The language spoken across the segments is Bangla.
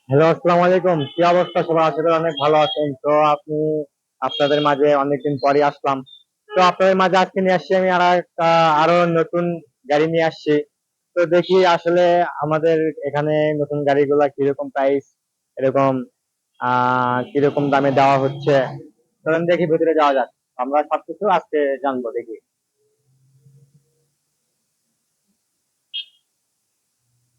হ্যালো, আসসালামু আলাইকুম। কি অবস্থা সবার? আশা করি অনেক ভালো আছেন। তো আপনাদের মাঝে অনেকদিন পরে আসলাম। তো আপনাদের মাঝে আজকে নিয়ে আসছি আমি আরো নতুন গাড়ি নিয়ে আসছি। তো দেখি আসলে আমাদের এখানে নতুন গাড়িগুলা কিরকম প্রাইস, এরকম কিরকম দামে দেওয়া হচ্ছে। চলেন দেখি ভিতরে যাওয়া যাক। আমরা সবকিছু আজকে জানবো, দেখি।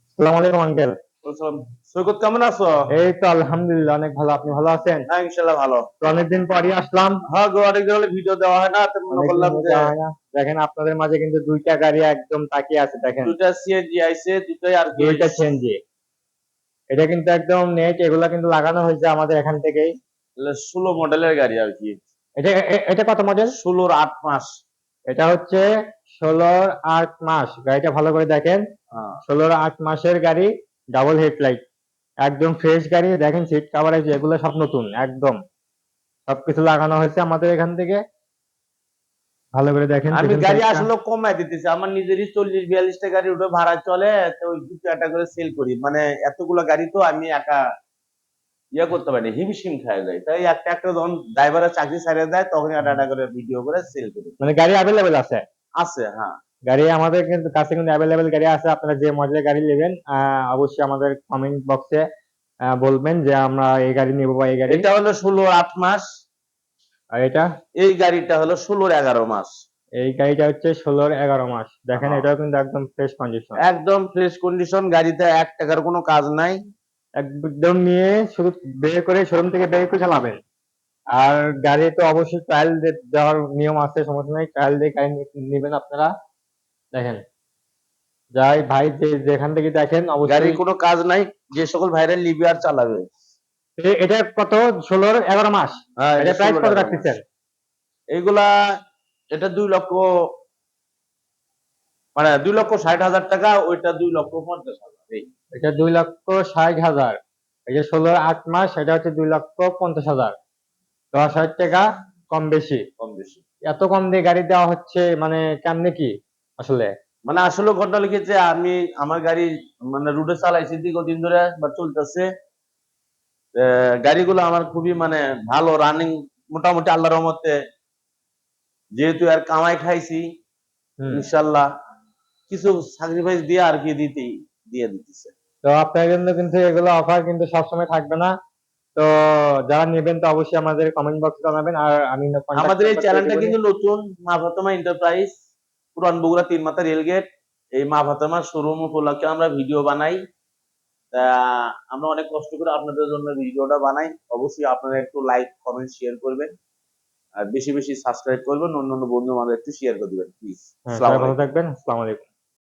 আসসালামু আলাইকুম আঙ্কেল। বলছিলাম, সৈকত কেমন আছো? এই তো আলহামদুলিল্লাহ অনেক ভালো। আপনি ভালো আছেন? হ্যাঁ, ইনশাল্লাহ ভালো। তো অনেকদিন পরই আসলাম। হ্যাঁ গো, অনেকদিন হলে ভিডিও দেওয়া হয় না, তো মনে অনেকদিন করলাম হয়ে যে যাওয়া হয় না। দেখেন আপনাদের মাঝে কিন্তু দুইটা গাড়ি একদম তাকিয়ে আছে, দেখেন। দুইটা সিএনজি আইছে, দুইটাই আর কি দুইটা সিএনজি। এটা কিন্তু একদম নেট, এগুলা কিন্তু লাগানো হয়েছে আমাদের এখান থেকেই। 16 মডেলের গাড়ি আর কি। এটা কত মডেল? 16-র 8 মাস। এটা হচ্ছে 16-8 মাস। গাড়িটা ভালো করে দেখেন। হ্যাঁ। 16-8 মাসের গাড়ি, ডাবল হেডলাইট, একদম ফ্রেশ গাড়ি। দেখেন সিট কাভারেজ এগুলো সব নতুন একদম, সবকিছু লাগানো হয়েছে আমাদের এখান থেকে। ভালো করে দেখেন আমি পিছন গাড়ি সাইডটা। আসলে কমাই দিতেছি, আমার নিজেরই 40-42টা গাড়ি উঠে ভাড়া চলে, তো ওই দুটো একটা করে সেল করি, মানে এতগুলো গাড়ি তো আমি একা করতে পারি না, হিমশিম খায় যায়, তাই একটা একটা যখন ড্রাইভারের চাকরি ছাড়িয়ে দেয় তখন একটা একটা করে ভিডিও করে সেল করি। মানে গাড়ি অ্যাভেলেবেল আছে? আছে, হ্যাঁ। গাড়ি আমাদের কিন্তু কাছে কিন্তু অ্যাভেলেবেল গাড়ি আছে। আপনারা যে মডেলের গাড়ি নেবেন অবশ্যই আমাদের কমেন্ট বক্সে বলবেন যে আমরা এই গাড়ি নিব বা এই গাড়ি। এটা হলো 16-8 মাস। আর এটা? এই গাড়িটা হলো 16-11 মাস। এই গাড়িটা হচ্ছে 16-11 মাস। দেখেন হ্যাঁ, এটাও কিন্তু একদম ফ্রেশ কন্ডিশন। একদম ফ্রেশ কন্ডিশন, গাড়িতে 1 টাকার কোনো কাজ নাই। একদম নিয়ে শুধু বের করে শোরুম থেকে বের করে চালাবেন। আর গাড়ি তো অবশ্যই ট্রায়াল দেওয়ার নিয়ম আছে, সমস্যা নেই। ট্রায়াল দিয়ে গাড়ি নেবেন আপনারা। দেখেন, যাই ভাই যেখান থেকে দেখেন গাড়ির অবশ্যই। কোনো কাজ নাই, যে সকল ভাইরা লিবি আর চালাবে। এটা কত? 16-11 মাস। হ্যাঁ, এটা এটা প্রাইস কত 16-11 মাস। রাখতেছেন? এইগুলা, এটা 2 লক্ষ, মানে 2,60,000 টাকা, ওইটা 2,50,000। এই এটা 2,60,000। এই যে 16-8 মাস, এটা হচ্ছে 2,50,000। 10,000 টাকা কম বেশি। কম বেশি। এত কম দিয়ে গাড়ি দেওয়া হচ্ছে, মানে কেমনে কি আসলে? মানে আসলে ঘটনা লিখেছে, আমি আমার গাড়ি মানে রুটে চালাইছি দীর্ঘদিন ধরে বা চলতেছে। গাড়িগুলো আমার খুবই মানে ভালো রানিং, মোটামুটি আল্লাহর রহমতে, যেহেতু আর কামাই খাইছি, হুম। ইনশাল্লাহ কিছু স্যাক্রিফাইস দিয়ে আর কি দিয়ে দিতেছে। তো আপনার জন্য কিন্তু এগুলো অফার কিন্তু সবসময় থাকবে না। তো যারা নেবেন তো অবশ্যই আমাদের কমেন্ট বক্সে জানাবেন, আর আমি কন্ট্যাক্ট আমাদের এই নাম্বার দিয়ে চ্যানেলটা দিবনি। কিন্তু নতুন, মা ফাতেমা এন্টারপ্রাইজ, পুরান বগুড়া 3 মাথা রেলগেট। এই মা ফাতেমার শোরুম উপলক্ষে আমরা ভিডিও বানাই। তা আমরা অনেক কষ্ট করে আপনাদের জন্য ভিডিওটা বানাই। অবশ্যই আপনারা একটু লাইক কমেন্ট শেয়ার করবেন, আর বেশি বেশি সাবস্ক্রাইব করবেন, অন্য অন্য বন্ধু বান্ধব একটু শেয়ার করে দিবেন প্লিজ। হ্যাঁ, আসসালামু সবাই ভালো আলাইকুম। থাকবেন। আসসালামু আলাইকুম।